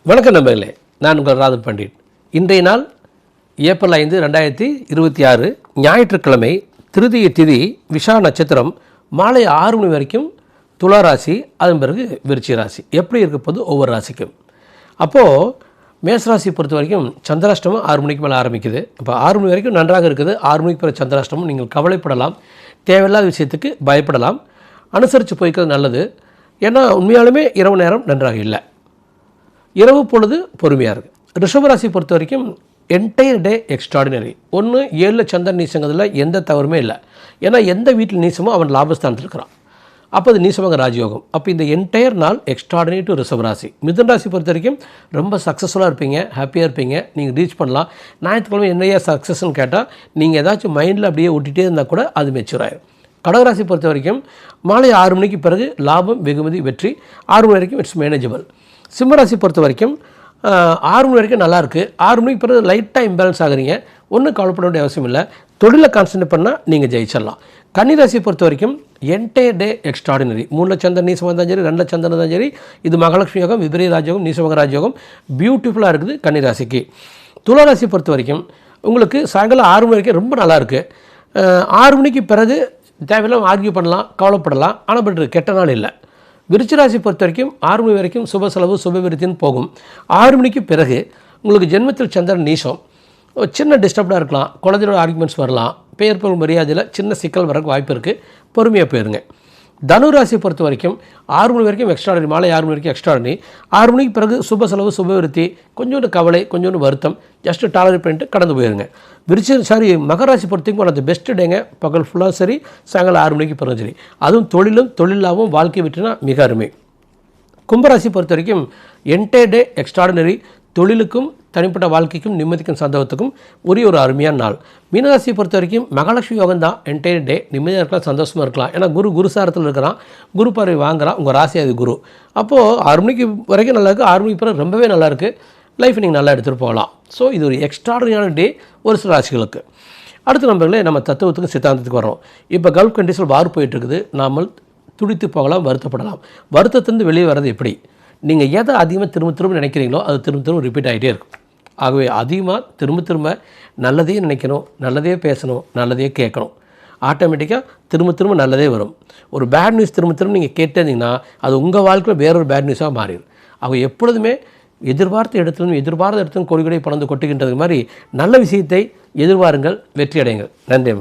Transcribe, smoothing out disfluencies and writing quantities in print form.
வணக்கம் நண்பர்களே, நான் உங்கள் ராதன் பண்டிட். இன்றைய நாள் ஏப்ரல் 5, 2026 ஞாயிற்றுக்கிழமை. திருதிய திதி விஷா நட்சத்திரம் மாலை 6 மணி வரைக்கும் துலா ராசி, அதன் பிறகு விருச்சிக ராசி. எப்படி இருக்க போது ஒவ்வொரு ராசிக்கும். அப்போது மேசராசி பொறுத்த வரைக்கும் சந்திராஷ்டமம் 6 மணிக்கு மேலே ஆரம்பிக்குது. இப்போ 6 மணி வரைக்கும் நன்றாக இருக்குது. 6 மணிக்கு பிறகு சந்திராஷ்டமம். நீங்கள் கவலைப்படலாம், தேவையில்லாத விஷயத்துக்கு பயப்படலாம், அனுசரித்து போய்க்கிறது நல்லது. ஏன்னா உண்மையாலுமே இரவு நேரம் நன்றாக இல்லை, இரவு பொழுது பொறுமையாக இருக்குது. ரிஷபராசி பொறுத்த வரைக்கும் என்டையர் டே எக்ஸ்ட்ராடினரி. 7 சந்திரன் நீசங்கிறதுல எந்த தவறுமே இல்லை. ஏன்னா எந்த வீட்டில் நீசமோ அவன் லாபஸ்தானத்தில் இருக்கிறான். அப்போ அது நீசமாக ராஜயோகம். அப்போ இந்த என்டையர் நாள் எக்ஸ்ட்ராடினரி டு ரிஷபராசி. மிதுன ராசி பொறுத்த வரைக்கும் ரொம்ப சக்ஸஸ்ஃபுல்லாக இருப்பீங்க, ஹாப்பியாக இருப்பீங்க, நீங்கள் ரீச் பண்ணலாம். ஞாயிற்றுக்கிழமை என்னையா சக்ஸஸ்ன்னு கேட்டால் நீங்கள் ஏதாச்சும் மைண்டில் அப்படியே ஒட்டிகிட்டே இருந்தால் கூட அது மெச்சூர் ஆகிடும். கடகராசி பொறுத்த வரைக்கும் மாலை 6 மணிக்கு பிறகு லாபம், வெகுமதி, வெற்றி. 6 மணி வரைக்கும் இட்ஸ் மேனேஜபிள். சிம்மராசி பொறுத்த வரைக்கும் 6 மணி வரைக்கும் நல்லாயிருக்கு. 6 மணிக்கு பிறகு லைட்டாக இம்பேலன்ஸ் ஆகுறீங்க. ஒன்றும் கவலைப்பட வேண்டிய அவசியம் இல்லை. தொழிலை கான்சன்ட்ரேட் பண்ணால் நீங்கள் ஜெயிச்சிடலாம். கன்னிராசியை பொறுத்த வரைக்கும் என்டையர் டே எக்ஸ்ட்ராடினரி. 3 சந்திரன் நீசமாக இருந்தாலும் சரி, 2 சந்திரன் இருந்தாலும் சரி, இது மகாலட்சுமி யோகம், விபரீத ராஜயோகம், நீசமக ராஜயோகம், பியூட்டிஃபுல்லாக இருக்குது கன்னிராசிக்கு. துளாராசி பொறுத்த வரைக்கும் உங்களுக்கு சாயங்காலம் 6 மணி வரைக்கும் ரொம்ப நல்லாயிருக்கு. 6 மணிக்கு பிறகு தேவையில்லாமல் ஆர்கியூ பண்ணலாம், கவலைப்படலாம். ஆனால் பட் கெட்ட நாள் இல்லை. விருச்சிராசி பொறுத்த வரைக்கும் 6 மணி வரைக்கும் சுப செலவு, சுப விருத்தின்னு போகும். 6 மணிக்கு பிறகு உங்களுக்கு ஜென்மத்தில் சந்திரன் நீசம், சின்ன டிஸ்டர்ப்டாக இருக்கலாம், குழந்தையோட ஆர்குமெண்ட்ஸ் வரலாம், பெயர் பொருள் மரியாதையில் சின்ன சிக்கல் வரக்கு வாய்ப்பு இருக்குது. பொறுமையாக போயிருங்க. தனுராசியை பொறுத்த வரைக்கும் 6 மணி வரைக்கும் எக்ஸ்ட்ராடனரி, மாலை 6 மணி வரைக்கும் எக்ஸ்ட்ராடனரி. 6 மணிக்கு பிறகு சுப செலவு, சுப விருத்தி, கொஞ்சோண்டு கவலை, கொஞ்சோண்டு வருத்தம், ஜஸ்ட்டு டாலரேட் பண்ணிட்டு கடந்து போயிருங்க. மகராசி பொறுத்த வரைக்கும் அந்த பெஸ்ட்டு டேங்க. பகல் ஃபுல்லாக சரி, சாயங்காலம் 6 மணிக்கு பிறகு சரி. அதுவும் தொழிலும் தொழிலாகவும் வாழ்க்கை விட்டுனா மிக அருமை. கும்பராசி பொறுத்த வரைக்கும் என்டையர் டே எக்ஸ்ட்ராடினரி. தொழிலுக்கும் தனிப்பட்ட வாழ்க்கைக்கும் நிம்மதிக்கும் சந்தோஷத்துக்கும் உரிய ஒரு அருமையான நாள். மீனராசியை பொறுத்த வரைக்கும் மகாலட்சுமி யோகம் தான். என்டையர் டே நிம்மதியாக இருக்கலாம், சந்தோஷமாக இருக்கலாம். ஏன்னா குருசாரத்தில் இருக்கிறான், குரு பார்வை வாங்குறான். உங்கள் ராசி அது குரு. அப்போது 6 மணிக்கு வரைக்கும் நல்லாயிருக்கு. 6 மணிக்கு பிறகு ரொம்பவே நல்லாயிருக்கு. லைஃப் நீங்கள் நல்லா எடுத்துகிட்டு போகலாம். ஸோ இது ஒரு எக்ஸ்ட்ராடினரியான டே ஒரு சில ராசிகளுக்கு. அடுத்த நம்பர்களே நம்ம தத்துவத்துக்கும் சித்தாந்தத்துக்கு வரோம். இப்போ கல்ஃப் கண்ட்ரீஸில் வார் போயிட்டுருக்குது. நாம் துடித்து போகலாம், வருத்தப்படலாம். வருத்தத்திலிருந்து வெளியே வர்றது எப்படி? நீங்கள் எதை அதிகமாக திரும்ப நினைக்கிறீங்களோ அது திரும்ப ரிப்பீட் ஆகிட்டே இருக்கும். ஆகவே அதிகமாக திரும்ப நல்லதே நினைக்கணும், நல்லதே பேசணும், நல்லதே கேட்கணும். ஆட்டோமேட்டிக்காக திரும்ப நல்லதே வரும். ஒரு பேட் நியூஸ் திரும்ப நீங்கள் கேட்டே இருந்தீங்கன்னா அது உங்கள் வாழ்க்கையில் வேறொரு பேட் நியூஸாக மாறிடும். அவங்க எப்பொழுதுமே எதிர்பார்த்த இடத்துலையும் கொடி கொடி பறந்து கொட்டுகின்றது மாதிரி நல்ல விஷயத்தை எதிர்பாருங்கள், வெற்றி அடையுங்கள். நன்றி.